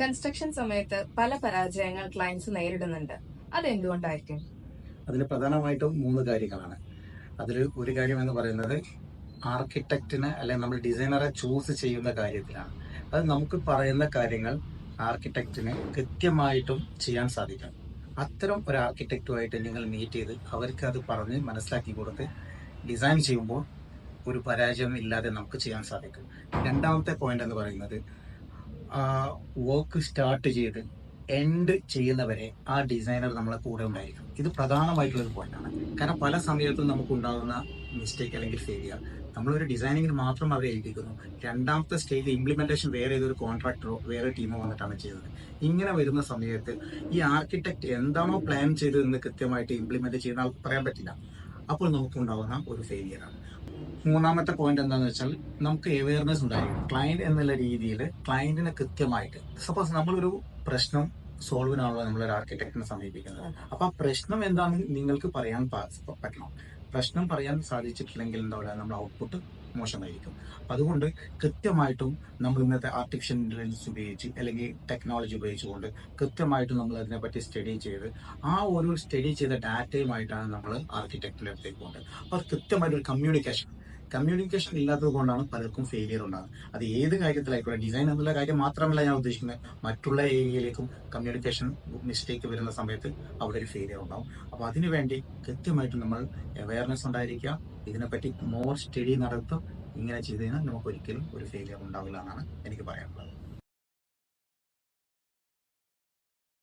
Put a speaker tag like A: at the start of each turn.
A: Construction സമയത്ത് പല പരാജയങ്ങൾ ക്ലയൻസ് നേരിടുന്നുണ്ട്. അതെന്തുകൊണ്ടായിരിക്കും?
B: അതിൽ പ്രധാനമായിട്ടും 3 കാര്യങ്ങളാണ്. അതിൽ ഒരു കാര്യം എന്ന് പറയുന്നത് ആർക്കിടെക്റ്റിനെ അല്ലെങ്കിൽ നമ്മൾ ഡിസൈനറെ ചൂസ് ചെയ്യുന്ന കാര്യത്തിലാണ്. അത് നമുക്ക് പറയുന്ന കാര്യങ്ങൾ ആർക്കിടെക്റ്റിന് കൃത്യമായിട്ടും ചെയ്യാൻ സാധിക്കണം. അത്തരം ഒരു ആർക്കിടെക്റ്റുമായിട്ട് നിങ്ങൾ മീറ്റ് ചെയ്ത് അവർക്ക് അത് പറഞ്ഞ് മനസ്സിലാക്കി കൊടുത്ത് ഡിസൈൻ ചെയ്യുമ്പോൾ ഒരു പരാജയം ഇല്ലാതെ നമുക്ക് ചെയ്യാൻ സാധിക്കും. രണ്ടാമത്തെ പോയിന്റ് എന്ന് പറയുന്നത് വർക്ക് സ്റ്റാർട്ട് ചെയ്ത് എൻഡ് ചെയ്യുന്നവരെ ആ ഡിസൈനർ നമ്മളെ കൂടെ ഉണ്ടായിരിക്കും. ഇത് പ്രധാനമായിട്ടുള്ള ഒരു പോയിന്റാണ്. കാരണം പല സമയത്തും നമുക്ക് ഉണ്ടാകുന്ന മിസ്റ്റേക്ക് അല്ലെങ്കിൽ ഫെയിലിയർ നമ്മളൊരു ഡിസൈനിങ്ങിൽ മാത്രം അവരെ ഏൽപ്പിക്കുന്നു. രണ്ടാമത്തെ സ്റ്റേജ് ഇംപ്ലിമെന്റേഷൻ വേറെ ഏതൊരു കോൺട്രാക്ടറോ വേറെ ടീമോ വന്നിട്ടാണ് ചെയ്യുന്നത്. ഇങ്ങനെ വരുന്ന സമയത്ത് ഈ ആർക്കിടെക്ട് എന്താണോ പ്ലാൻ ചെയ്തതെന്ന് കൃത്യമായിട്ട് ഇംപ്ലിമെന്റ് ചെയ്യുന്ന ആൾക്ക് പറയാൻ പറ്റില്ല. അപ്പോൾ നമുക്കുണ്ടാകുന്ന ഒരു ഫെയിലിയറാണ്. മൂന്നാമത്തെ പോയിന്റ് എന്താണെന്ന് വെച്ചാൽ നമുക്ക് അവയർനെസ് ഉണ്ടായിരിക്കും. ക്ലയന്റ് എന്നുള്ള രീതിയിൽ ക്ലയന്റിനെ കൃത്യമായിട്ട് സപ്പോസ് നമ്മളൊരു പ്രശ്നം സോൾവിനാണല്ലോ നമ്മളൊരു ആർക്കിടെക്റ്റിനെ സമീപിക്കുന്നത്. അപ്പൊ ആ പ്രശ്നം എന്താണെന്ന് നിങ്ങൾക്ക് പറയാൻ പറ്റണം. പ്രശ്നം പറയാൻ സാധിച്ചിട്ടില്ലെങ്കിൽ എന്താ പറയുക, നമ്മുടെ ഔട്ട്പുട്ട് മോശമായിരിക്കും. അതുകൊണ്ട് കൃത്യമായിട്ടും നമ്മൾ ഇന്നത്തെ ആർട്ടിഫിഷ്യൽ ഇന്റലിജൻസ് ഉപയോഗിച്ച് അല്ലെങ്കിൽ ടെക്നോളജി ഉപയോഗിച്ചുകൊണ്ട് കൃത്യമായിട്ടും നമ്മൾ അതിനെപ്പറ്റി സ്റ്റഡി ചെയ്ത് ആ ഒരു സ്റ്റഡി ചെയ്ത ഡാറ്റയുമായിട്ടാണ് നമ്മൾ ആർക്കിടെക്റ്റിന്റെ അടുത്തേക്ക് പോകുന്നത്. അപ്പൊ അത് കൃത്യമായിട്ടൊരു കമ്മ്യൂണിക്കേഷൻ ഇല്ലാത്തത് കൊണ്ടാണ് പലർക്കും ഫെയിലിയർ ഉണ്ടാകുന്നത്. അത് ഏത് കാര്യത്തിലായിക്കോട്ടെ, ഡിസൈൻ എന്നുള്ള കാര്യം മാത്രമല്ല ഞാൻ ഉദ്ദേശിക്കുന്നത്, മറ്റുള്ള ഏരിയയിലേക്കും കമ്മ്യൂണിക്കേഷൻ മിസ്റ്റേക്ക് വരുന്ന സമയത്ത് അവിടെ ഒരു ഫെയിലിയർ ഉണ്ടാവും. അപ്പോൾ അതിനുവേണ്ടി കൃത്യമായിട്ട് നമ്മൾ അവയർനെസ് ഉണ്ടായിരിക്കുക, ഇതിനെപ്പറ്റി മോർ സ്റ്റഡി നടത്തും. ഇങ്ങനെ ചെയ്ത് കഴിഞ്ഞാൽ നമുക്ക് ഒരിക്കലും ഒരു ഫെയിലിയർ ഉണ്ടാവില്ല എന്നാണ് എനിക്ക് പറയാനുള്ളത്.